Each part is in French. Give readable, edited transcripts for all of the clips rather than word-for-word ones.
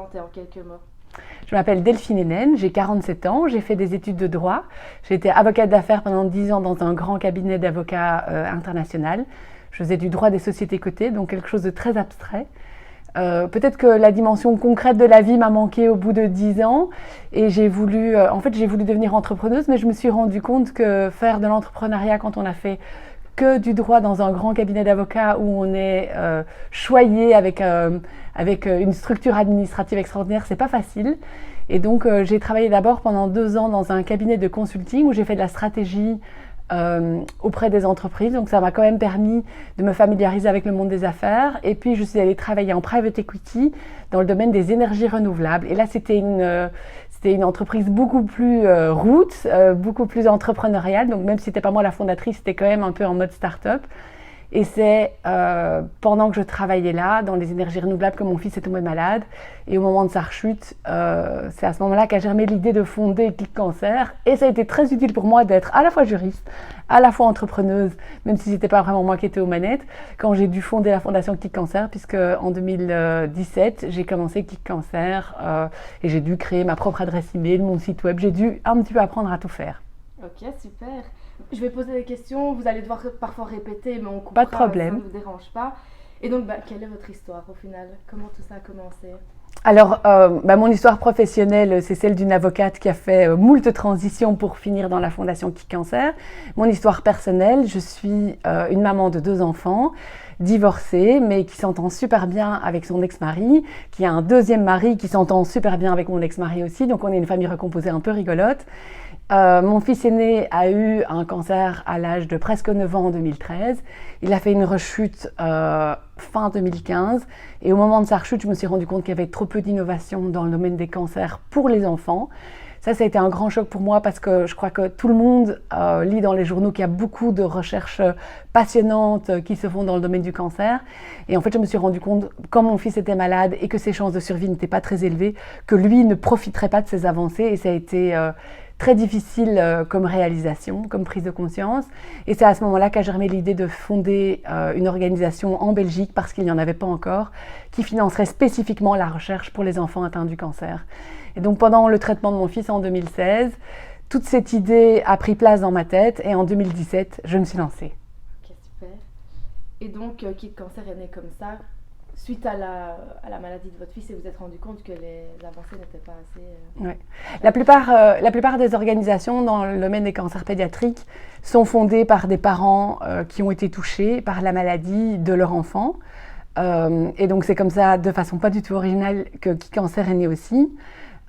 présenter en quelques mots? Je m'appelle Delphine Hénène, j'ai 47 ans, j'ai fait des études de droit. J'ai été avocate d'affaires pendant 10 ans dans un grand cabinet d'avocats international. Je faisais du droit des sociétés cotées, donc quelque chose de très abstrait. Peut-être que la dimension concrète de la vie m'a manqué au bout de 10 ans et j'ai voulu devenir entrepreneuse, mais je me suis rendu compte que faire de l'entrepreneuriat quand on a fait que du droit dans un grand cabinet d'avocats où on est choyé avec une structure administrative extraordinaire, c'est pas facile. Et donc j'ai travaillé d'abord pendant 2 ans dans un cabinet de consulting où j'ai fait de la stratégie auprès des entreprises, donc ça m'a quand même permis de me familiariser avec le monde des affaires. Et puis je suis allée travailler en private equity dans le domaine des énergies renouvelables. Et là c'était une entreprise beaucoup plus roots, beaucoup plus entrepreneuriale. Donc même si c'était pas moi la fondatrice, c'était quand même un peu en mode start-up. Et c'est pendant que je travaillais là, dans les énergies renouvelables, que mon fils est tombé malade. Et au moment de sa rechute, c'est à ce moment-là qu'a germé l'idée de fonder Click Cancer. Et ça a été très utile pour moi d'être à la fois juriste, à la fois entrepreneuse, même si c'était pas vraiment moi qui étais aux manettes, quand j'ai dû fonder la fondation Click Cancer, puisque en 2017, j'ai commencé Click Cancer et j'ai dû créer ma propre adresse email, mon site web. J'ai dû un petit peu apprendre à tout faire. Ok, super. Je vais poser des questions, vous allez devoir parfois répéter, mais on comprend. Pas de problème. Ça ne vous dérange pas. Et donc, quelle est votre histoire au final? Comment tout ça a commencé? Alors, mon histoire professionnelle, c'est celle d'une avocate qui a fait moult transitions pour finir dans la fondation Click Cancer. Mon histoire personnelle, je suis une maman de 2 enfants, divorcée, mais qui s'entend super bien avec son ex-mari, qui a un deuxième mari qui s'entend super bien avec mon ex-mari aussi. Donc, on est une famille recomposée un peu rigolote. Mon fils aîné a eu un cancer à l'âge de presque 9 ans en 2013. Il a fait une rechute fin 2015. Et au moment de sa rechute, je me suis rendu compte qu'il y avait trop peu d'innovation dans le domaine des cancers pour les enfants. Ça a été un grand choc pour moi parce que je crois que tout le monde lit dans les journaux qu'il y a beaucoup de recherches passionnantes qui se font dans le domaine du cancer. Et en fait, je me suis rendu compte, quand mon fils était malade et que ses chances de survie n'étaient pas très élevées, que lui ne profiterait pas de ces avancées. Et ça a été très difficile comme réalisation, comme prise de conscience. Et c'est à ce moment-là qu'a germé l'idée de fonder une organisation en Belgique, parce qu'il n'y en avait pas encore, qui financerait spécifiquement la recherche pour les enfants atteints du cancer. Et donc pendant le traitement de mon fils en 2016, toute cette idée a pris place dans ma tête et en 2017, je me suis lancée. Ok, super. Et donc, Click Cancer est né comme ça, suite à la maladie de votre fils, et vous vous êtes rendu compte que les avancées n'étaient pas assez... Ouais. La plupart des organisations dans le domaine des cancers pédiatriques sont fondées par des parents qui ont été touchés par la maladie de leur enfant. Et donc c'est comme ça, de façon pas du tout originale, que Click Cancer est né aussi.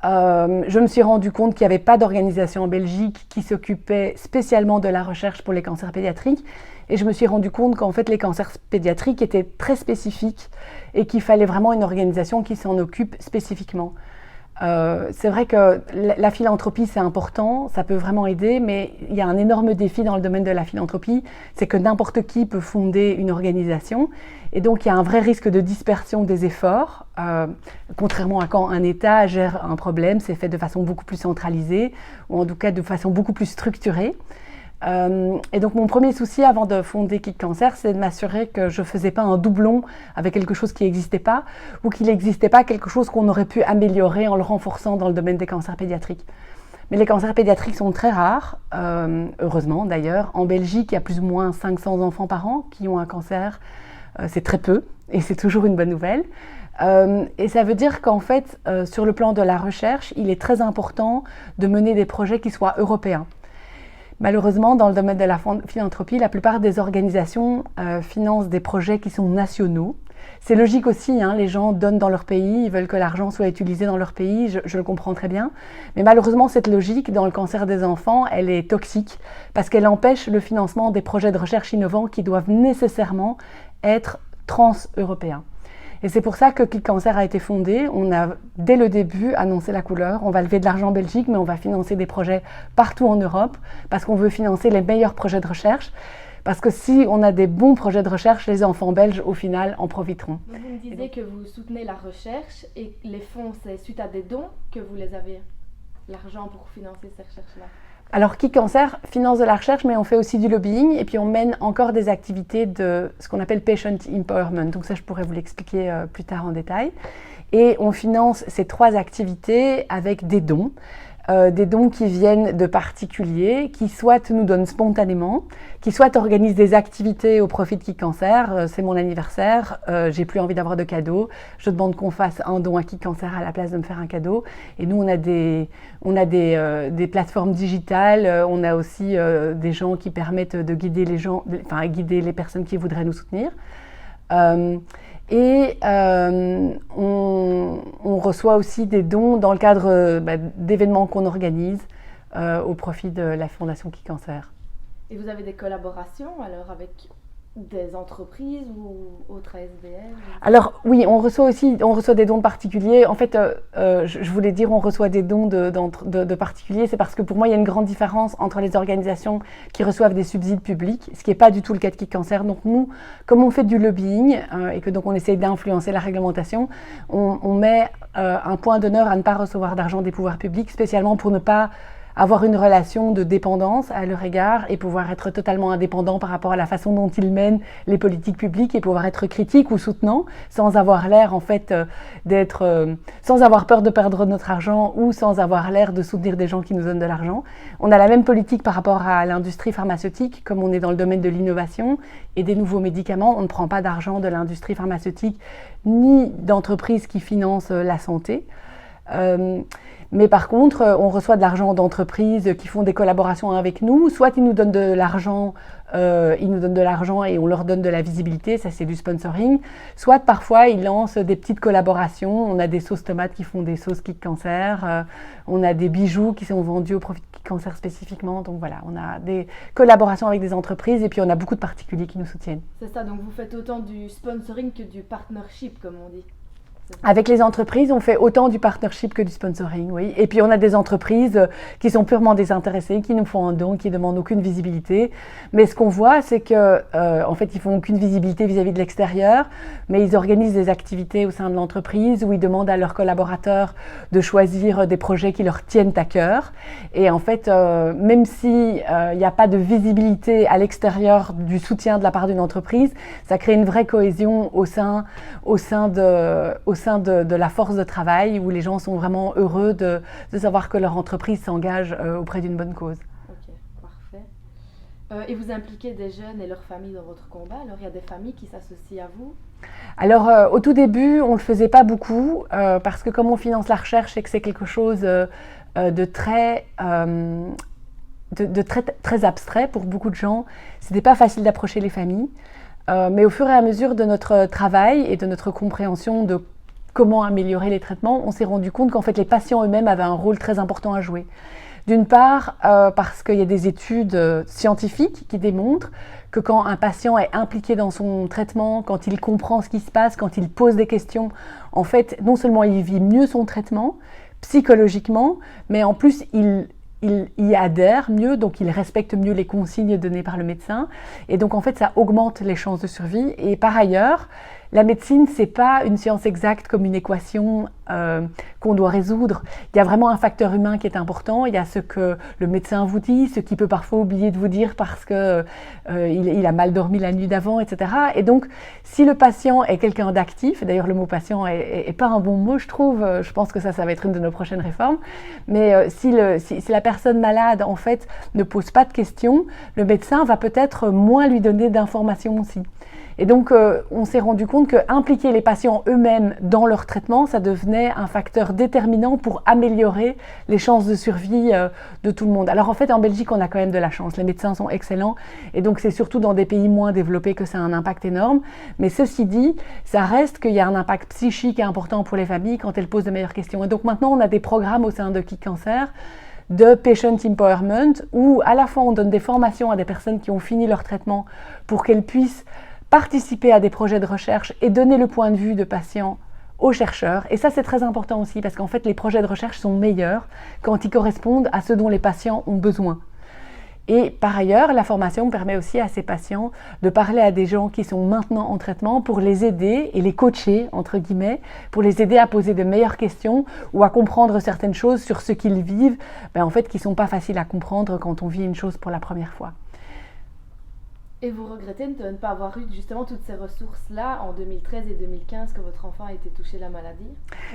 Je me suis rendu compte qu'il n'y avait pas d'organisation en Belgique qui s'occupait spécialement de la recherche pour les cancers pédiatriques. Et je me suis rendu compte qu'en fait, les cancers pédiatriques étaient très spécifiques et qu'il fallait vraiment une organisation qui s'en occupe spécifiquement. C'est vrai que la philanthropie, c'est important, ça peut vraiment aider, mais il y a un énorme défi dans le domaine de la philanthropie, c'est que n'importe qui peut fonder une organisation. Et donc, il y a un vrai risque de dispersion des efforts, contrairement à quand un État gère un problème, c'est fait de façon beaucoup plus centralisée, ou en tout cas de façon beaucoup plus structurée. Et donc mon premier souci avant de fonder Click Cancer, c'est de m'assurer que je ne faisais pas un doublon avec quelque chose qui n'existait pas, ou qu'il n'existait pas quelque chose qu'on aurait pu améliorer en le renforçant dans le domaine des cancers pédiatriques. Mais les cancers pédiatriques sont très rares, heureusement d'ailleurs. En Belgique, il y a plus ou moins 500 enfants par an qui ont un cancer. C'est très peu, et c'est toujours une bonne nouvelle. Et ça veut dire qu'en fait, sur le plan de la recherche, il est très important de mener des projets qui soient européens. Malheureusement, dans le domaine de la philanthropie, la plupart des organisations financent des projets qui sont nationaux. C'est logique aussi, hein, les gens donnent dans leur pays, ils veulent que l'argent soit utilisé dans leur pays, je le comprends très bien. Mais malheureusement, cette logique, dans le cancer des enfants, elle est toxique parce qu'elle empêche le financement des projets de recherche innovants qui doivent nécessairement être trans-européens. Et c'est pour ça que Click Cancer a été fondé. On a, dès le début, annoncé la couleur. On va lever de l'argent en Belgique, mais on va financer des projets partout en Europe parce qu'on veut financer les meilleurs projets de recherche. Parce que si on a des bons projets de recherche, les enfants belges, au final, en profiteront. Vous me disiez que vous soutenez la recherche et les fonds, c'est suite à des dons que vous les avez, l'argent pour financer ces recherches-là? Alors, Click Cancer finance de la recherche, mais on fait aussi du lobbying et puis on mène encore des activités de ce qu'on appelle patient empowerment. Donc ça, je pourrais vous l'expliquer plus tard en détail. Et on finance ces 3 activités avec des dons qui viennent de particuliers, qui soit nous donnent spontanément, qui soit organisent des activités au profit de Kick Cancer. C'est mon anniversaire, j'ai plus envie d'avoir de cadeaux, je demande qu'on fasse un don à Kick Cancer à la place de me faire un cadeau. Et nous, on a des plateformes digitales, on a aussi des gens qui permettent de guider les gens, guider les personnes qui voudraient nous soutenir. On reçoit aussi des dons dans le cadre d'événements qu'on organise au profit de la Fondation Kick Cancer. Et vous avez des collaborations alors avec des entreprises ou autres ASBL? Alors oui, on reçoit des dons de particuliers. En fait, je voulais dire on reçoit des dons de particuliers, c'est parce que pour moi il y a une grande différence entre les organisations qui reçoivent des subsides publics, ce qui n'est pas du tout le cas de Kick Cancer. Donc nous, comme on fait du lobbying et que donc on essaye d'influencer la réglementation, on met un point d'honneur à ne pas recevoir d'argent des pouvoirs publics, spécialement pour ne pas avoir une relation de dépendance à leur égard et pouvoir être totalement indépendant par rapport à la façon dont ils mènent les politiques publiques et pouvoir être critique ou soutenant sans avoir l'air en fait sans avoir peur de perdre notre argent ou sans avoir l'air de soutenir des gens qui nous donnent de l'argent. On a la même politique par rapport à l'industrie pharmaceutique, comme on est dans le domaine de l'innovation et des nouveaux médicaments, on ne prend pas d'argent de l'industrie pharmaceutique ni d'entreprises qui financent la santé. Mais par contre, on reçoit de l'argent d'entreprises qui font des collaborations avec nous. Soit ils nous donnent de l'argent, et on leur donne de la visibilité, ça c'est du sponsoring. Soit parfois ils lancent des petites collaborations. On a des sauces tomates qui font des sauces Kick Cancer. On a des bijoux qui sont vendus au profit de Kick Cancer spécifiquement. Donc voilà, on a des collaborations avec des entreprises et puis on a beaucoup de particuliers qui nous soutiennent. C'est ça, donc vous faites autant du sponsoring que du partnership, comme on dit. Avec les entreprises, on fait autant du partnership que du sponsoring, oui. Et puis on a des entreprises qui sont purement désintéressées, qui nous font un don, qui demandent aucune visibilité. Mais ce qu'on voit, c'est que, en fait, ils font aucune visibilité vis-à-vis de l'extérieur, mais ils organisent des activités au sein de l'entreprise où ils demandent à leurs collaborateurs de choisir des projets qui leur tiennent à cœur. Et en fait, même si il n'y a pas de visibilité à l'extérieur du soutien de la part d'une entreprise, ça crée une vraie cohésion au sein de la force de travail où les gens sont vraiment heureux de savoir que leur entreprise s'engage auprès d'une bonne cause. Ok, parfait. Et vous impliquez des jeunes et leurs familles dans votre combat? Alors il y a des familles qui s'associent à vous? Alors au tout début, on ne le faisait pas beaucoup parce que comme on finance la recherche et que c'est quelque chose de très abstrait pour beaucoup de gens, c'était pas facile d'approcher les familles. Mais au fur et à mesure de notre travail et de notre compréhension de comment améliorer les traitements, on s'est rendu compte qu'en fait les patients eux-mêmes avaient un rôle très important à jouer. D'une part, parce qu'il y a des études scientifiques qui démontrent que quand un patient est impliqué dans son traitement, quand il comprend ce qui se passe, quand il pose des questions, en fait, non seulement il vit mieux son traitement psychologiquement, mais en plus il y adhère mieux, donc il respecte mieux les consignes données par le médecin. Et donc en fait, ça augmente les chances de survie. Et par ailleurs, la médecine, c'est pas une science exacte comme une équation qu'on doit résoudre. Il y a vraiment un facteur humain qui est important. Il y a ce que le médecin vous dit, ce qu'il peut parfois oublier de vous dire parce que il a mal dormi la nuit d'avant, etc. Et donc, si le patient est quelqu'un d'actif, d'ailleurs le mot patient est pas un bon mot, je trouve. Je pense que ça va être une de nos prochaines réformes. Mais si la personne malade, en fait, ne pose pas de questions, le médecin va peut-être moins lui donner d'informations aussi. Et donc, on s'est rendu compte que impliquer les patients eux-mêmes dans leur traitement, ça devenait un facteur déterminant pour améliorer les chances de survie de tout le monde. Alors en fait, en Belgique, on a quand même de la chance. Les médecins sont excellents et donc c'est surtout dans des pays moins développés que ça a un impact énorme. Mais ceci dit, ça reste qu'il y a un impact psychique important pour les familles quand elles posent de meilleures questions. Et donc maintenant, on a des programmes au sein de Kick Cancer de patient empowerment où à la fois on donne des formations à des personnes qui ont fini leur traitement pour qu'elles puissent participer à des projets de recherche et donner le point de vue de patients aux chercheurs. Et ça, c'est très important aussi parce qu'en fait, les projets de recherche sont meilleurs quand ils correspondent à ce dont les patients ont besoin. Et par ailleurs, la formation permet aussi à ces patients de parler à des gens qui sont maintenant en traitement pour les aider et les coacher, entre guillemets, pour les aider à poser de meilleures questions ou à comprendre certaines choses sur ce qu'ils vivent, en fait, qui ne sont pas faciles à comprendre quand on vit une chose pour la première fois. Et vous regrettez de ne pas avoir eu justement toutes ces ressources-là en 2013 et 2015 quand votre enfant a été touché de la maladie?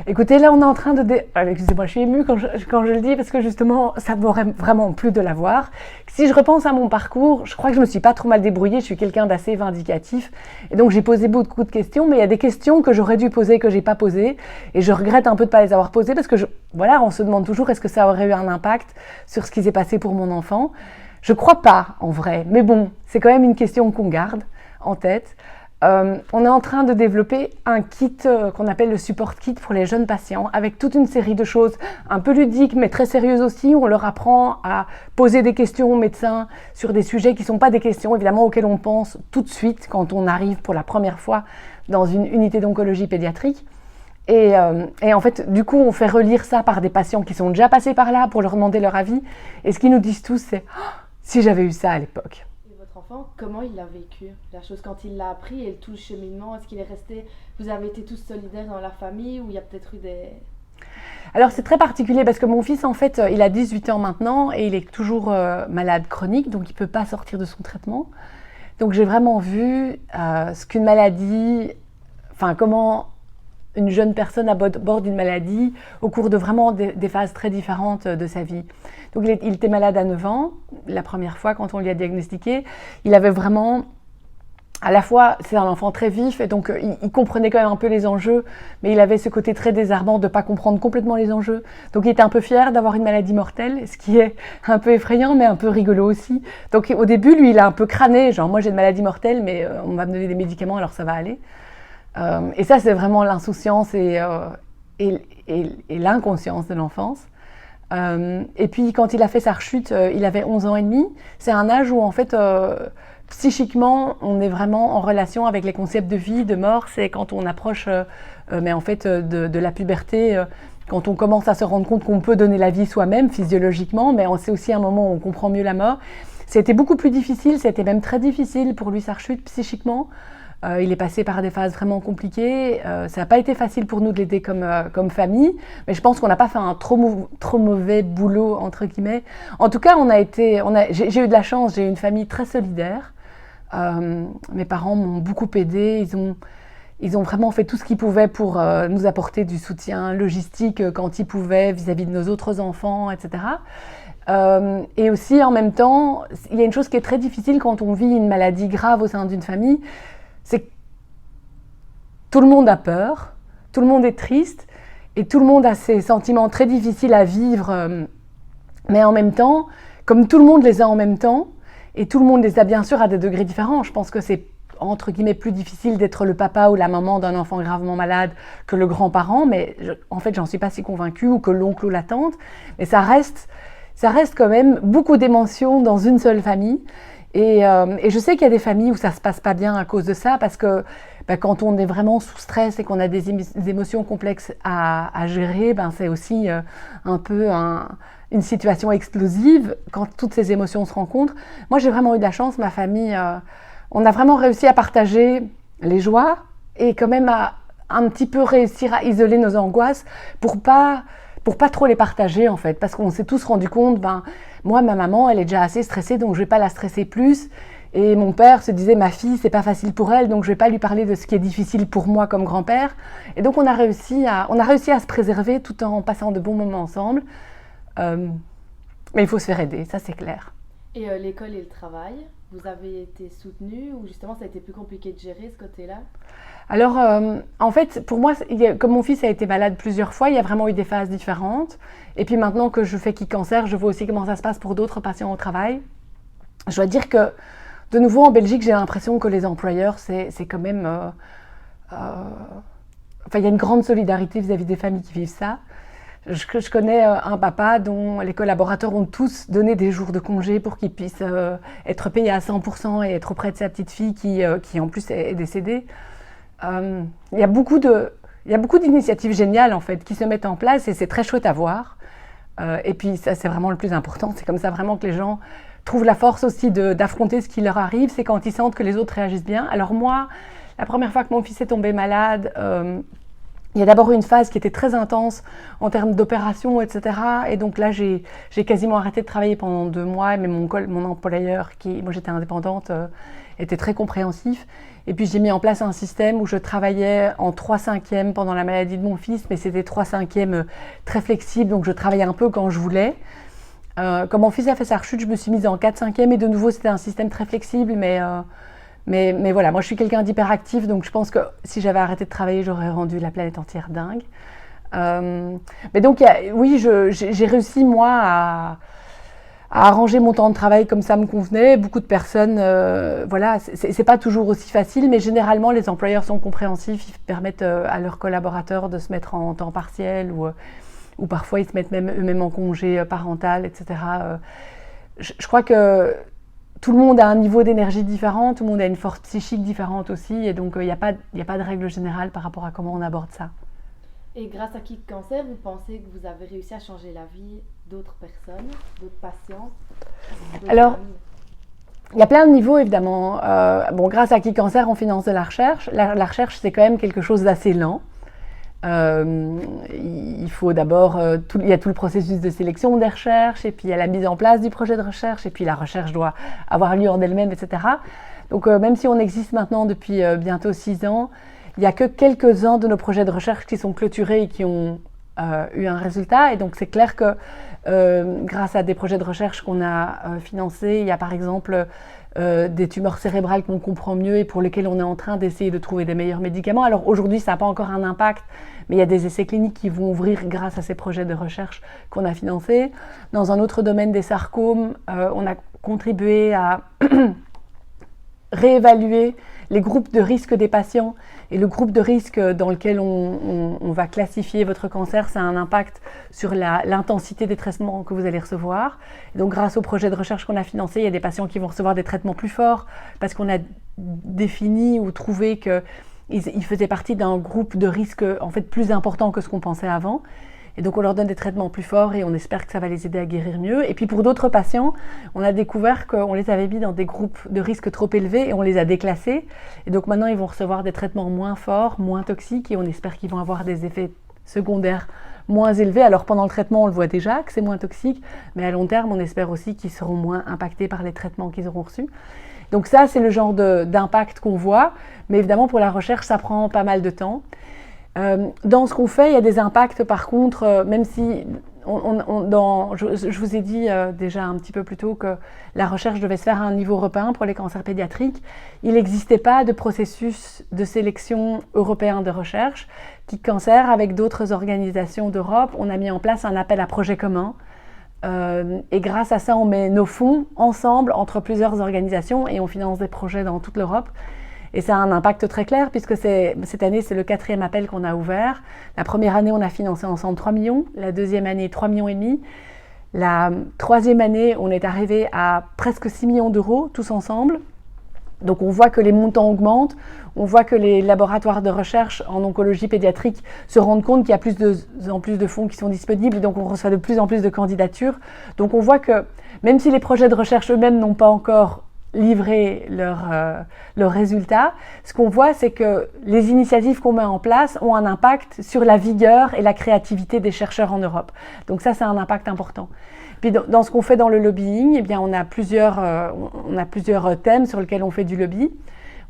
Écoutez, là, on est en train de... Excusez-moi, je suis émue quand je le dis parce que justement, ça m'aurait vraiment plu de l'avoir. Si je repense à mon parcours, je crois que je me suis pas trop mal débrouillée. Je suis quelqu'un d'assez vindicatif. Et donc, j'ai posé beaucoup de questions, mais il y a des questions que j'aurais dû poser, que j'ai pas posées. Et je regrette un peu de pas les avoir posées parce que, voilà, on se demande toujours est-ce que ça aurait eu un impact sur ce qui s'est passé pour mon enfant. Je crois pas, en vrai. Mais bon, c'est quand même une question qu'on garde en tête. On est en train de développer un kit qu'on appelle le support kit pour les jeunes patients, avec toute une série de choses un peu ludiques, mais très sérieuses aussi. On leur apprend à poser des questions aux médecins sur des sujets qui ne sont pas des questions, évidemment, auxquelles on pense tout de suite quand on arrive pour la première fois dans une unité d'oncologie pédiatrique. Et en fait, du coup, on fait relire ça par des patients qui sont déjà passés par là pour leur demander leur avis. Et ce qu'ils nous disent tous, c'est oh, « si j'avais eu ça à l'époque ». Votre enfant, comment il l'a vécu, la chose quand il l'a appris et tout le cheminement? Est-ce qu'il est resté, vous avez été tous solidaires dans la famille ou il y a peut-être eu des... Alors c'est très particulier parce que mon fils en fait il a 18 ans maintenant et il est toujours malade chronique, donc il ne peut pas sortir de son traitement. Donc j'ai vraiment vu ce qu'une maladie, enfin comment une jeune personne aborde une maladie au cours de vraiment des phases très différentes de sa vie. Donc il était malade à 9 ans, la première fois quand on lui a diagnostiqué. Il avait vraiment, à la fois, c'est un enfant très vif et donc il comprenait quand même un peu les enjeux, mais il avait ce côté très désarmant de ne pas comprendre complètement les enjeux. Donc il était un peu fier d'avoir une maladie mortelle, ce qui est un peu effrayant mais un peu rigolo aussi. Donc au début, lui, il a un peu crâné, genre moi j'ai une maladie mortelle mais on va me donner des médicaments alors ça va aller. Et ça, c'est vraiment l'insouciance et l'inconscience de l'enfance. Et puis, quand il a fait sa rechute, il avait 11 ans et demi. C'est un âge où, en fait, psychiquement, on est vraiment en relation avec les concepts de vie, de mort. C'est quand on approche, mais en fait, de la puberté, quand on commence à se rendre compte qu'on peut donner la vie soi-même, physiologiquement, mais c'est aussi un moment où on comprend mieux la mort. C'était beaucoup plus difficile, c'était même très difficile pour lui, sa rechute, psychiquement. Il est passé par des phases vraiment compliquées. Ça n'a pas été facile pour nous de l'aider comme famille, mais je pense qu'on n'a pas fait un trop mauvais boulot, entre guillemets. En tout cas, j'ai eu de la chance, j'ai eu une famille très solidaire. Mes parents m'ont beaucoup aidée. Ils ont vraiment fait tout ce qu'ils pouvaient pour nous apporter du soutien logistique quand ils pouvaient vis-à-vis de nos autres enfants, etc. Et aussi, en même temps, il y a une chose qui est très difficile quand on vit une maladie grave au sein d'une famille, c'est que tout le monde a peur, tout le monde est triste et tout le monde a ces sentiments très difficiles à vivre, mais en même temps, comme tout le monde les a en même temps, et tout le monde les a bien sûr à des degrés différents, je pense que c'est entre guillemets plus difficile d'être le papa ou la maman d'un enfant gravement malade que le grand-parent, mais en fait j'en suis pas si convaincue, ou que l'oncle ou la tante, mais ça reste quand même beaucoup d'émotions dans une seule famille. Et je sais qu'il y a des familles où ça se passe pas bien à cause de ça, parce que quand on est vraiment sous stress et qu'on a des émotions complexes à gérer, c'est aussi un peu une situation explosive quand toutes ces émotions se rencontrent. Moi, j'ai vraiment eu de la chance, ma famille, on a vraiment réussi à partager les joies et quand même à un petit peu réussir à isoler nos angoisses pour pas trop les partager en fait, parce qu'on s'est tous rendu compte, moi ma maman elle est déjà assez stressée donc je vais pas la stresser plus, et mon père se disait ma fille c'est pas facile pour elle donc je vais pas lui parler de ce qui est difficile pour moi comme grand-père, et donc on a réussi à se préserver tout en passant de bons moments ensemble, mais il faut se faire aider, ça c'est clair. Et l'école et le travail, vous avez été soutenus ou justement ça a été plus compliqué de gérer ce côté-là? Alors, en fait, pour moi, comme mon fils a été malade plusieurs fois, il y a vraiment eu des phases différentes. Et puis maintenant que je fais Qui Cancer, je vois aussi comment ça se passe pour d'autres patients au travail. Je dois dire que, de nouveau, en Belgique, j'ai l'impression que les employeurs, c'est quand même... il y a une grande solidarité vis-à-vis des familles qui vivent ça. Je connais un papa dont les collaborateurs ont tous donné des jours de congé pour qu'il puisse être payé à 100% et être auprès de sa petite fille qui en plus est décédée. Il y a beaucoup d'initiatives géniales en fait qui se mettent en place et c'est très chouette à voir. Et puis ça c'est vraiment le plus important, c'est comme ça vraiment que les gens trouvent la force aussi d'affronter ce qui leur arrive, c'est quand ils sentent que les autres réagissent bien. Alors moi, la première fois que mon fils est tombé malade, Il y a d'abord eu une phase qui était très intense en termes d'opérations, etc. Et donc là, j'ai quasiment arrêté de travailler pendant 2 mois, mais mon employeur, moi j'étais indépendante, était très compréhensif. Et puis j'ai mis en place un système où je travaillais en 3/5 pendant la maladie de mon fils, mais c'était 3/5 très flexible, donc je travaillais un peu quand je voulais. Quand mon fils a fait sa rechute, je me suis mise en 4/5 et de nouveau c'était un système très flexible, mais voilà, moi je suis quelqu'un d'hyperactif, donc je pense que si j'avais arrêté de travailler, j'aurais rendu la planète entière dingue. Mais donc oui, j'ai réussi moi à arranger mon temps de travail comme ça me convenait. Beaucoup de personnes, voilà, c'est pas toujours aussi facile, mais généralement les employeurs sont compréhensifs, ils permettent à leurs collaborateurs de se mettre en temps partiel ou parfois ils se mettent même eux-mêmes en congé parental, etc. Je crois que tout le monde a un niveau d'énergie différent, tout le monde a une force psychique différente aussi, et donc il n'y a pas de règle générale par rapport à comment on aborde ça. Et grâce à Kick Cancer, vous pensez que vous avez réussi à changer la vie d'autres personnes, d'autres patients, Alors, il y a plein de niveaux évidemment. Grâce à Kick Cancer, on finance de la recherche. La recherche, c'est quand même quelque chose d'assez lent. Il faut d'abord, il y a tout le processus de sélection des recherches, et puis il y a la mise en place du projet de recherche, et puis la recherche doit avoir lieu en elle-même, etc. Donc même si on existe maintenant depuis bientôt 6 ans, il n'y a que quelques-uns de nos projets de recherche qui sont clôturés et qui ont eu un résultat. Et donc c'est clair que grâce à des projets de recherche qu'on a financés, il y a par exemple des tumeurs cérébrales qu'on comprend mieux et pour lesquelles on est en train d'essayer de trouver des meilleurs médicaments. Alors aujourd'hui, ça n'a pas encore un impact, mais il y a des essais cliniques qui vont ouvrir grâce à ces projets de recherche qu'on a financés. Dans un autre domaine des sarcomes, on a contribué à réévaluer les groupes de risque des patients. Et le groupe de risque dans lequel on va classifier votre cancer, ça a un impact sur l'intensité des traitements que vous allez recevoir. Et donc grâce au projet de recherche qu'on a financé, il y a des patients qui vont recevoir des traitements plus forts parce qu'on a défini ou trouvé qu'ils faisaient partie d'un groupe de risque en fait plus important que ce qu'on pensait avant. Et donc on leur donne des traitements plus forts et on espère que ça va les aider à guérir mieux. Et puis pour d'autres patients, on a découvert qu'on les avait mis dans des groupes de risque trop élevés et on les a déclassés. Et donc maintenant ils vont recevoir des traitements moins forts, moins toxiques et on espère qu'ils vont avoir des effets secondaires moins élevés. Alors pendant le traitement on le voit déjà que c'est moins toxique, mais à long terme on espère aussi qu'ils seront moins impactés par les traitements qu'ils auront reçus. Donc ça c'est le genre d'impact qu'on voit, mais évidemment pour la recherche ça prend pas mal de temps. Dans ce qu'on fait, il y a des impacts par contre, même si je vous ai dit déjà un petit peu plus tôt que la recherche devait se faire à un niveau européen pour les cancers pédiatriques. Il n'existait pas de processus de sélection européen de recherche. Kick Cancer, avec d'autres organisations d'Europe, on a mis en place un appel à projet commun. Et grâce à ça, on met nos fonds ensemble entre plusieurs organisations et on finance des projets dans toute l'Europe. Et ça a un impact très clair puisque cette année, c'est le 4e appel qu'on a ouvert. La première année, on a financé ensemble 3 millions. La deuxième année, 3,5 millions. La troisième année, on est arrivé à presque 6 millions d'euros, tous ensemble. Donc on voit que les montants augmentent. On voit que les laboratoires de recherche en oncologie pédiatrique se rendent compte qu'il y a plus en plus de fonds qui sont disponibles. Et donc on reçoit de plus en plus de candidatures. Donc on voit que même si les projets de recherche eux-mêmes n'ont pas encore livrer leurs résultats, ce qu'on voit, c'est que les initiatives qu'on met en place ont un impact sur la vigueur et la créativité des chercheurs en Europe. Donc ça, c'est un impact important. Puis dans ce qu'on fait dans le lobbying, eh bien, on a plusieurs thèmes sur lesquels on fait du lobby.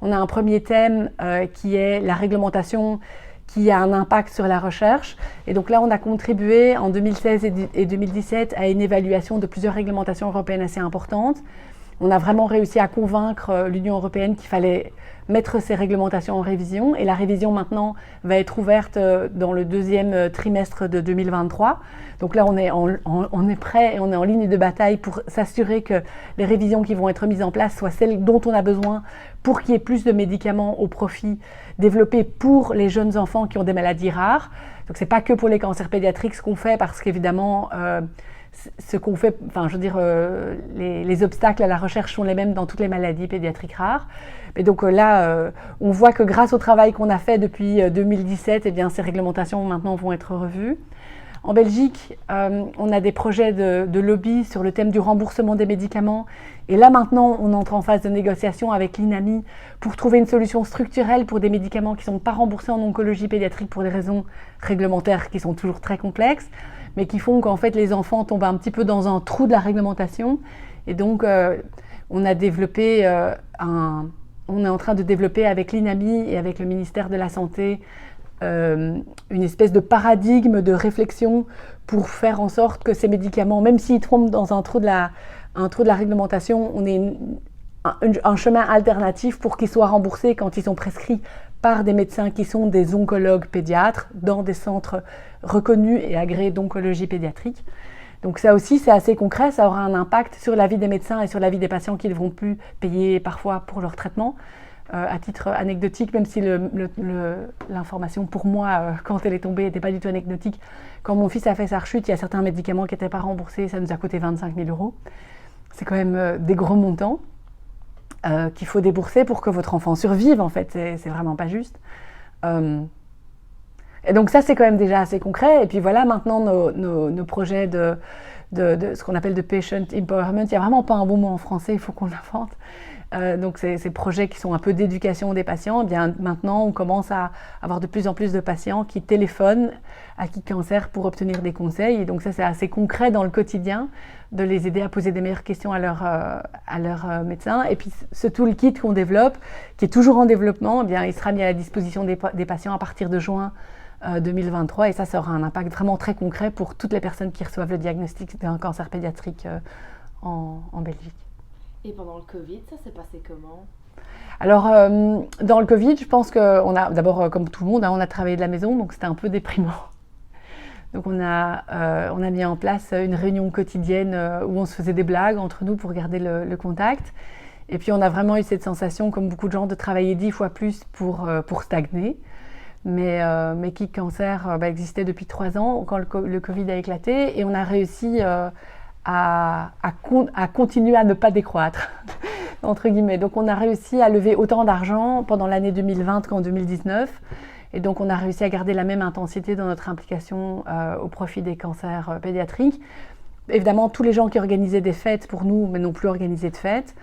On a un premier thème qui est la réglementation qui a un impact sur la recherche. Et donc là, on a contribué en 2016 et 2017 à une évaluation de plusieurs réglementations européennes assez importantes. On a vraiment réussi à convaincre l'Union européenne qu'il fallait mettre ces réglementations en révision. Et la révision maintenant va être ouverte dans le 2e trimestre de 2023. Donc là, on est prêt et on est en ligne de bataille pour s'assurer que les révisions qui vont être mises en place soient celles dont on a besoin pour qu'il y ait plus de médicaments au profit développés pour les jeunes enfants qui ont des maladies rares. Donc ce n'est pas que pour les cancers pédiatriques ce qu'on fait parce qu'évidemment, ce qu'on fait, enfin, je veux dire, les obstacles à la recherche sont les mêmes dans toutes les maladies pédiatriques rares. Et donc là, on voit que grâce au travail qu'on a fait depuis 2017, eh bien, ces réglementations maintenant vont être revues. En Belgique, on a des projets de lobby sur le thème du remboursement des médicaments. Et là, maintenant, on entre en phase de négociation avec l'INAMI pour trouver une solution structurelle pour des médicaments qui ne sont pas remboursés en oncologie pédiatrique pour des raisons réglementaires qui sont toujours très complexes, mais qui font qu'en fait, les enfants tombent un petit peu dans un trou de la réglementation. Et donc, on a développé on est en train de développer avec l'INAMI et avec le ministère de la Santé une espèce de paradigme de réflexion pour faire en sorte que ces médicaments, même s'ils tombent dans un trou de la réglementation, on ait un chemin alternatif pour qu'ils soient remboursés quand ils sont prescrits par des médecins qui sont des oncologues pédiatres dans des centres reconnus et agréés d'oncologie pédiatrique. Donc ça aussi, c'est assez concret, ça aura un impact sur la vie des médecins et sur la vie des patients qui devront plus payer parfois pour leur traitement. À titre anecdotique, même si l'information pour moi, quand elle est tombée, n'était pas du tout anecdotique, quand mon fils a fait sa rechute, il y a certains médicaments qui n'étaient pas remboursés, ça nous a coûté 25 000 €. C'est quand même des gros montants qu'il faut débourser pour que votre enfant survive, en fait, c'est vraiment pas juste. Et donc ça, c'est quand même déjà assez concret. Et puis voilà, maintenant, nos projets de ce qu'on appelle de patient empowerment, il n'y a vraiment pas un bon mot en français, il faut qu'on l'invente. Donc ces projets qui sont un peu d'éducation des patients, eh bien maintenant on commence à avoir de plus en plus de patients qui téléphonent à Qui Cancer pour obtenir des conseils. Et donc ça c'est assez concret dans le quotidien de les aider à poser des meilleures questions à leur médecin. Et puis ce toolkit qu'on développe, qui est toujours en développement, eh bien il sera mis à la disposition des patients à partir de juin 2023. Et ça aura un impact vraiment très concret pour toutes les personnes qui reçoivent le diagnostic d'un cancer pédiatrique en Belgique. Et pendant le Covid, ça s'est passé comment ? Alors, dans le Covid, je pense qu'on a, d'abord, comme tout le monde, on a travaillé de la maison, donc c'était un peu déprimant. Donc, on a mis en place une réunion quotidienne où on se faisait des blagues entre nous pour garder le contact. Et puis, on a vraiment eu cette sensation, comme beaucoup de gens, de travailler 10 fois plus pour stagner. Mais Qui Cancer existait depuis 3 ans, quand le Covid a éclaté, et on a réussi à continuer à ne pas décroître, entre guillemets. Donc on a réussi à lever autant d'argent pendant l'année 2020 qu'en 2019. Et donc on a réussi à garder la même intensité dans notre implication au profit des cancers pédiatriques. Évidemment, tous les gens qui organisaient des fêtes pour nous, mais n'ont plus organisé de fêtes.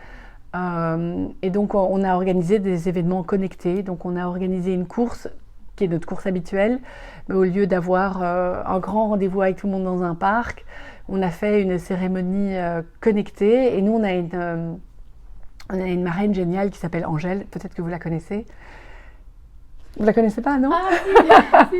Et donc on a organisé des événements connectés. Donc on a organisé une course qui est notre course habituelle, mais au lieu d'avoir un grand rendez-vous avec tout le monde dans un parc, on a fait une cérémonie connectée. Et nous, on a une marraine géniale qui s'appelle Angèle. Peut-être que vous la connaissez. Vous la connaissez pas, non ? Ah, si.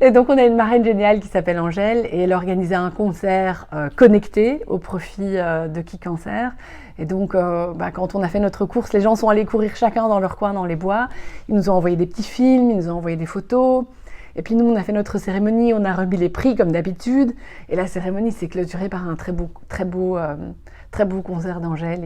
Et donc, on a une marraine géniale qui s'appelle Angèle. Et elle organisait un concert connecté au profit de Qui Cancer. Et donc, quand on a fait notre course, les gens sont allés courir chacun dans leur coin dans les bois. Ils nous ont envoyé des petits films, ils nous ont envoyé des photos. Et puis nous, on a fait notre cérémonie, on a remis les prix comme d'habitude. Et la cérémonie s'est clôturée par un très beau concert d'Angèle.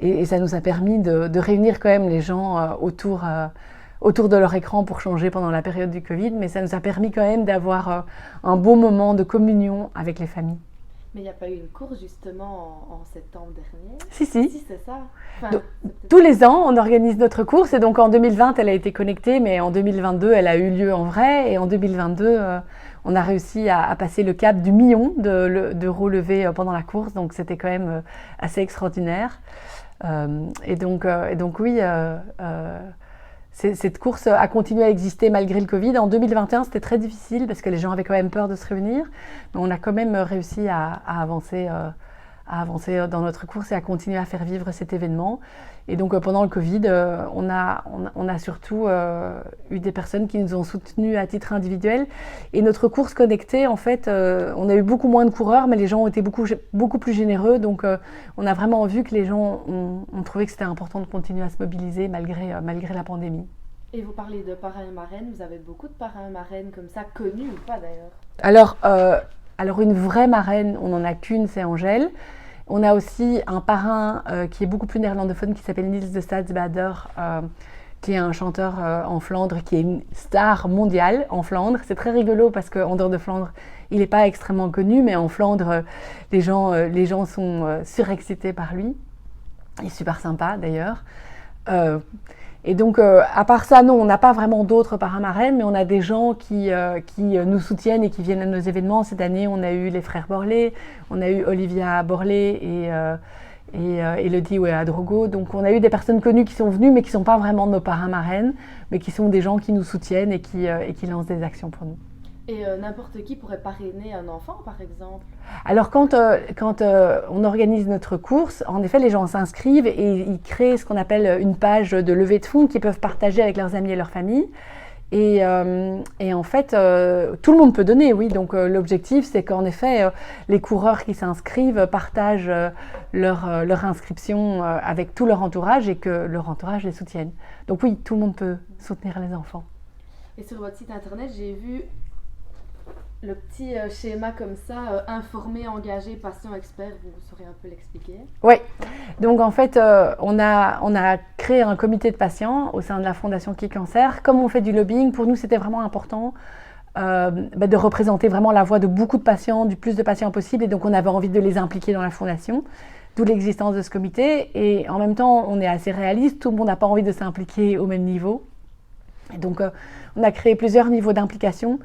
Et ça nous a permis de réunir quand même les gens autour de leur écran pour changer pendant la période du Covid. Mais ça nous a permis quand même d'avoir un beau moment de communion avec les familles. Mais il n'y a pas eu une course justement en septembre dernier ? Si. Si, c'est ça. Enfin, Donc, tous les ans, on organise notre course. Et donc en 2020, elle a été connectée, mais en 2022, elle a eu lieu en vrai. Et en 2022, on a réussi à passer le cap du million d'euros levés pendant la course. Donc c'était quand même assez extraordinaire. Et donc oui, cette course a continué à exister malgré le Covid. En 2021, c'était très difficile parce que les gens avaient quand même peur de se réunir. Mais on a quand même réussi à avancer dans notre course et à continuer à faire vivre cet événement. Et donc pendant le Covid, on a surtout eu des personnes qui nous ont soutenus à titre individuel. Et notre course connectée, en fait, on a eu beaucoup moins de coureurs, mais les gens ont été beaucoup plus généreux. Donc on a vraiment vu que les gens ont trouvé que c'était important de continuer à se mobiliser malgré la pandémie. Et vous parlez de parrains et marraines, vous avez beaucoup de parrains et marraines comme ça, connus ou pas d'ailleurs ? Alors une vraie marraine, on n'en a qu'une, c'est Angèle. On a aussi un parrain qui est beaucoup plus néerlandophone qui s'appelle Niels de Stadsbader, qui est un chanteur en Flandre, qui est une star mondiale en Flandre. C'est très rigolo parce qu'en dehors de Flandre, il n'est pas extrêmement connu, mais en Flandre, les gens sont surexcités par lui. Il est super sympa d'ailleurs. Et donc, à part ça, non, on n'a pas vraiment d'autres parrains marraines, mais on a des gens qui nous soutiennent et qui viennent à nos événements. Cette année, on a eu les frères Borlé, on a eu Olivia Borlé et Elodie Ouéa-Drogo. Donc, on a eu des personnes connues qui sont venues, mais qui ne sont pas vraiment nos parrains marraines, mais qui sont des gens qui nous soutiennent et qui lancent des actions pour nous. Et n'importe qui pourrait parrainer un enfant, par exemple? Alors, quand on organise notre course, en effet, les gens s'inscrivent et ils créent ce qu'on appelle une page de levée de fonds qu'ils peuvent partager avec leurs amis et leur famille. Et en fait, tout le monde peut donner, oui. Donc, l'objectif, c'est qu'en effet, les coureurs qui s'inscrivent partagent leur inscription avec tout leur entourage et que leur entourage les soutienne. Donc, oui, tout le monde peut soutenir les enfants. Et sur votre site internet, j'ai vu le petit schéma comme ça, informer, engager, patient, expert, vous saurez un peu l'expliquer? Oui, donc en fait, on a créé un comité de patients au sein de la Fondation Qui Cancer. Comme on fait du lobbying, pour nous, c'était vraiment important de représenter vraiment la voix de beaucoup de patients, du plus de patients possible. Et donc, on avait envie de les impliquer dans la Fondation, d'où l'existence de ce comité. Et en même temps, on est assez réaliste, tout le monde n'a pas envie de s'impliquer au même niveau. Et donc, on a créé plusieurs niveaux d'implication.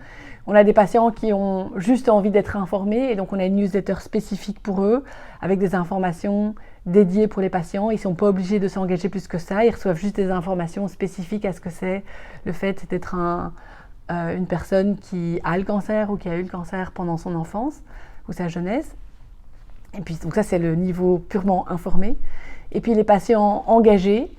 On a des patients qui ont juste envie d'être informés et donc on a une newsletter spécifique pour eux avec des informations dédiées pour les patients. Ils ne sont pas obligés de s'engager plus que ça, ils reçoivent juste des informations spécifiques à ce que c'est le fait d'être une personne qui a le cancer ou qui a eu le cancer pendant son enfance ou sa jeunesse. Et puis donc ça c'est le niveau purement informé. Et puis les patients engagés,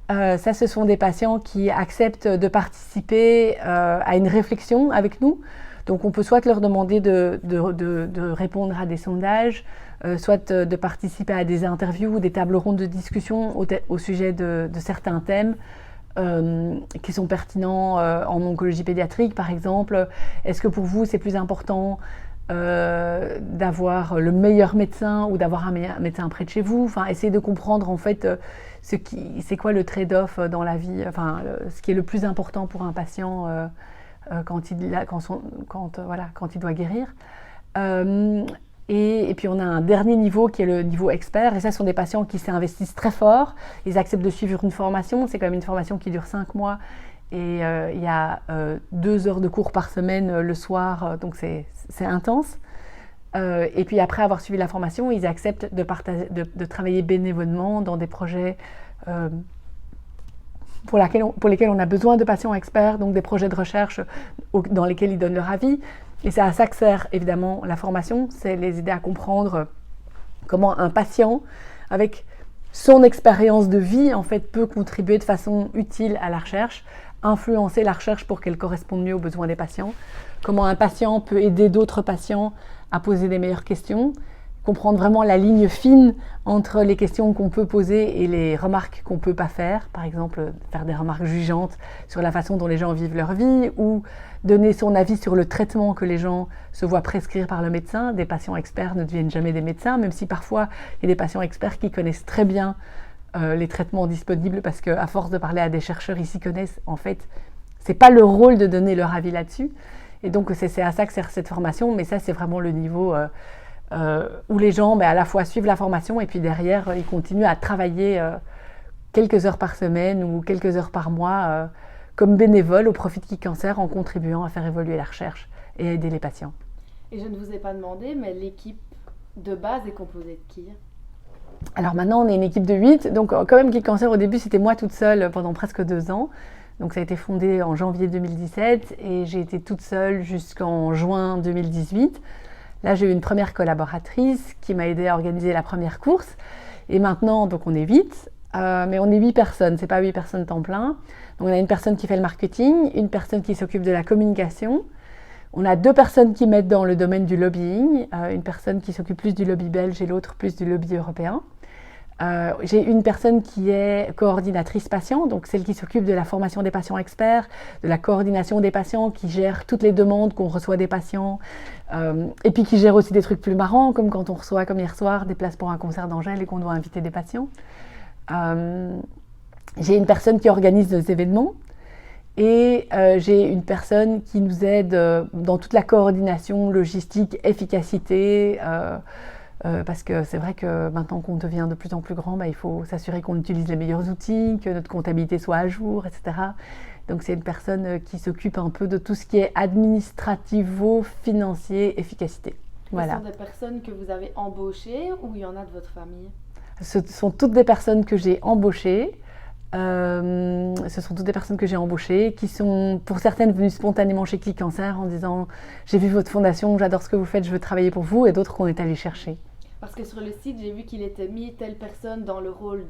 ça ce sont des patients qui acceptent de participer à une réflexion avec nous. Donc on peut soit leur demander de répondre à des sondages, soit de participer à des interviews ou des tables rondes de discussion au sujet de certains thèmes qui sont pertinents en oncologie pédiatrique par exemple. Est-ce que pour vous c'est plus important d'avoir le meilleur médecin ou d'avoir un médecin près de chez vous? Enfin, essayez de comprendre en fait c'est quoi le trade-off dans la vie, enfin, ce qui est le plus important pour un patient quand il doit guérir. Et puis on a un dernier niveau qui est le niveau expert, et ça ce sont des patients qui s'investissent très fort, ils acceptent de suivre une formation, c'est quand même une formation qui dure 5 mois, et il y a 2 heures de cours par semaine le soir, donc c'est intense. Et puis après avoir suivi la formation, ils acceptent de travailler bénévolement dans des projets pour lesquels on a besoin de patients experts, donc des projets de recherche dans lesquels ils donnent leur avis. Et c'est à ça que sert évidemment la formation, c'est les aider à comprendre comment un patient, avec son expérience de vie, en fait, peut contribuer de façon utile à la recherche, influencer la recherche pour qu'elle corresponde mieux aux besoins des patients, comment un patient peut aider d'autres patients à poser des meilleures questions, comprendre vraiment la ligne fine entre les questions qu'on peut poser et les remarques qu'on ne peut pas faire, par exemple faire des remarques jugeantes sur la façon dont les gens vivent leur vie ou donner son avis sur le traitement que les gens se voient prescrire par le médecin. Des patients experts ne deviennent jamais des médecins, même si parfois il y a des patients experts qui connaissent très bien les traitements disponibles parce qu'à force de parler à des chercheurs, ils s'y connaissent. En fait, ce n'est pas leur rôle de donner leur avis là-dessus. Et donc c'est à ça que sert cette formation, mais ça c'est vraiment le niveau où les gens à la fois suivent la formation et puis derrière ils continuent à travailler quelques heures par semaine ou quelques heures par mois comme bénévoles au profit de Qui Cancer en contribuant à faire évoluer la recherche et à aider les patients. Et je ne vous ai pas demandé, mais l'équipe de base est composée de qui? Alors maintenant on est une équipe de 8, donc quand même Qui Cancer au début c'était moi toute seule pendant presque 2 ans. Donc ça a été fondé en janvier 2017 et j'ai été toute seule jusqu'en juin 2018. Là, j'ai eu une première collaboratrice qui m'a aidée à organiser la première course. Et maintenant, donc on est 8, mais on est 8 personnes, c'est pas 8 personnes temps plein. Donc on a une personne qui fait le marketing, une personne qui s'occupe de la communication. On a 2 personnes qui m'aident dans le domaine du lobbying, une personne qui s'occupe plus du lobby belge et l'autre plus du lobby européen. J'ai une personne qui est coordinatrice patient, donc celle qui s'occupe de la formation des patients experts, de la coordination des patients, qui gère toutes les demandes qu'on reçoit des patients, et puis qui gère aussi des trucs plus marrants, comme quand on reçoit, comme hier soir, des places pour un concert d'Angèle et qu'on doit inviter des patients. J'ai une personne qui organise des événements, et j'ai une personne qui nous aide dans toute la coordination, logistique, efficacité, Parce que c'est vrai que maintenant qu'on devient de plus en plus grand, il faut s'assurer qu'on utilise les meilleurs outils, que notre comptabilité soit à jour, etc. Donc c'est une personne qui s'occupe un peu de tout ce qui est administrativo-financier, efficacité. Voilà. Ce sont des personnes que vous avez embauchées ou il y en a de votre famille? Ce sont toutes des personnes que j'ai embauchées. Ce sont toutes des personnes que j'ai embauchées, qui sont pour certaines venues spontanément chez Click Cancer en disant « J'ai vu votre fondation, j'adore ce que vous faites, je veux travailler pour vous » et d'autres qu'on est allé chercher. Parce que sur le site, j'ai vu qu'il était mis telle personne dans le rôle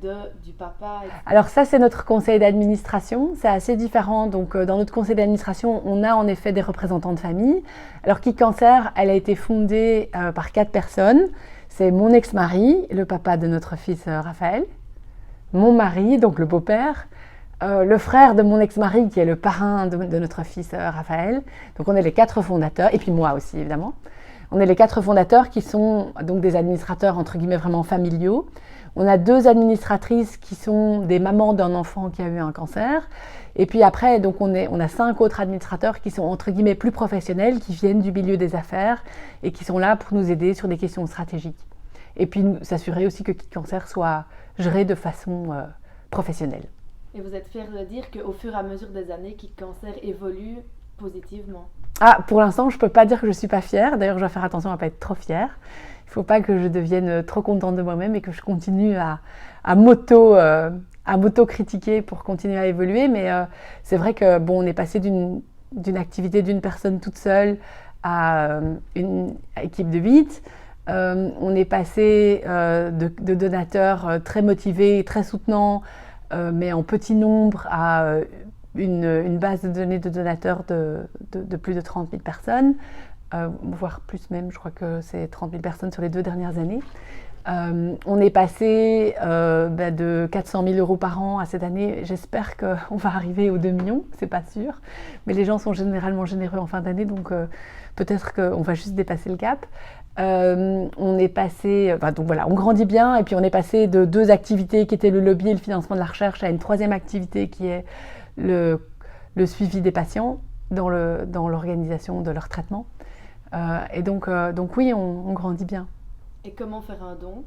du papa. Alors ça, c'est notre conseil d'administration. C'est assez différent. Donc dans notre conseil d'administration, on a en effet des représentants de famille. Alors Click Cancer, elle a été fondée par 4 personnes. C'est mon ex-mari, le papa de notre fils Raphaël, mon mari, donc le beau-père, le frère de mon ex-mari qui est le parrain de notre fils Raphaël. Donc on est les 4 fondateurs, et puis moi aussi évidemment. On est les 4 fondateurs qui sont donc des administrateurs entre guillemets vraiment familiaux. On a 2 administratrices qui sont des mamans d'un enfant qui a eu un cancer. Et puis après, donc on a 5 autres administrateurs qui sont entre guillemets plus professionnels, qui viennent du milieu des affaires et qui sont là pour nous aider sur des questions stratégiques. Et puis s'assurer aussi que Click Cancer soit géré de façon professionnelle. Et vous êtes fiers de dire qu'au fur et à mesure des années, Click Cancer évolue positivement? Ah, pour l'instant, je ne peux pas dire que je ne suis pas fière. D'ailleurs, je dois faire attention à ne pas être trop fière. Il ne faut pas que je devienne trop contente de moi-même et que je continue à m'auto-critiquer pour continuer à évoluer. Mais c'est vrai que on est passé d'une activité d'une personne toute seule à une équipe de 8. On est passé de donateurs très motivés, très soutenants, mais en petit nombre à une base de données de donateurs de plus de 30 000 personnes, voire plus même, je crois que c'est 30 000 personnes sur les 2 dernières années. On est passé de 400 000 € par an à cette année. J'espère qu'on va arriver aux 2 millions, c'est pas sûr. Mais les gens sont généralement généreux en fin d'année, donc peut-être qu'on va juste dépasser le cap. On est passé, donc voilà, on grandit bien, et puis on est passé de 2 activités qui étaient le lobby et le financement de la recherche à une 3e activité qui est le suivi des patients dans l'organisation de leur traitement. Et donc oui, on grandit bien. Et comment faire un don?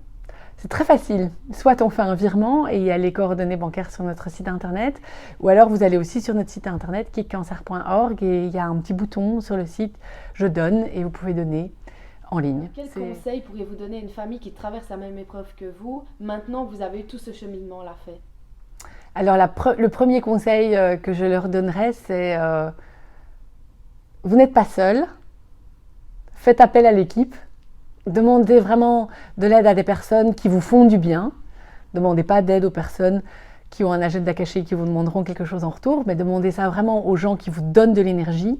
C'est très facile. Soit on fait un virement et il y a les coordonnées bancaires sur notre site internet, ou alors vous allez aussi sur notre site internet clickcancer.org et il y a un petit bouton sur le site « Je donne » et vous pouvez donner en ligne. Quel conseil pourriez-vous donner à une famille qui traverse la même épreuve que vous, maintenant que vous avez eu tout ce cheminement-là fait? Alors le premier conseil que je leur donnerais, c'est vous n'êtes pas seul, faites appel à l'équipe, demandez vraiment de l'aide à des personnes qui vous font du bien, demandez pas d'aide aux personnes qui ont un agenda caché et qui vous demanderont quelque chose en retour, mais demandez ça vraiment aux gens qui vous donnent de l'énergie.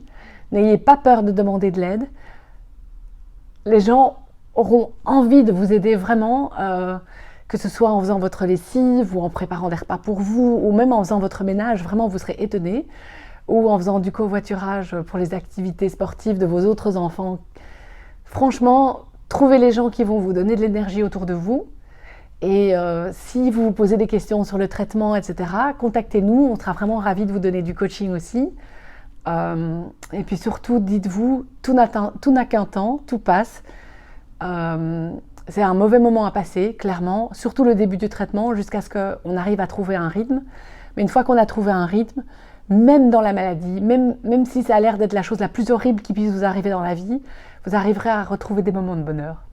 N'ayez pas peur de demander de l'aide. Les gens auront envie de vous aider vraiment, que ce soit en faisant votre lessive ou en préparant des repas pour vous ou même en faisant votre ménage, vraiment vous serez étonnés, ou en faisant du covoiturage pour les activités sportives de vos autres enfants. Franchement, trouvez les gens qui vont vous donner de l'énergie autour de vous et si vous vous posez des questions sur le traitement, etc., contactez-nous, on sera vraiment ravis de vous donner du coaching aussi. Et puis surtout, dites-vous, tout n'a qu'un temps, tout passe. C'est un mauvais moment à passer, clairement, surtout le début du traitement, jusqu'à ce qu'on arrive à trouver un rythme. Mais une fois qu'on a trouvé un rythme, même dans la maladie, même si ça a l'air d'être la chose la plus horrible qui puisse vous arriver dans la vie, vous arriverez à retrouver des moments de bonheur.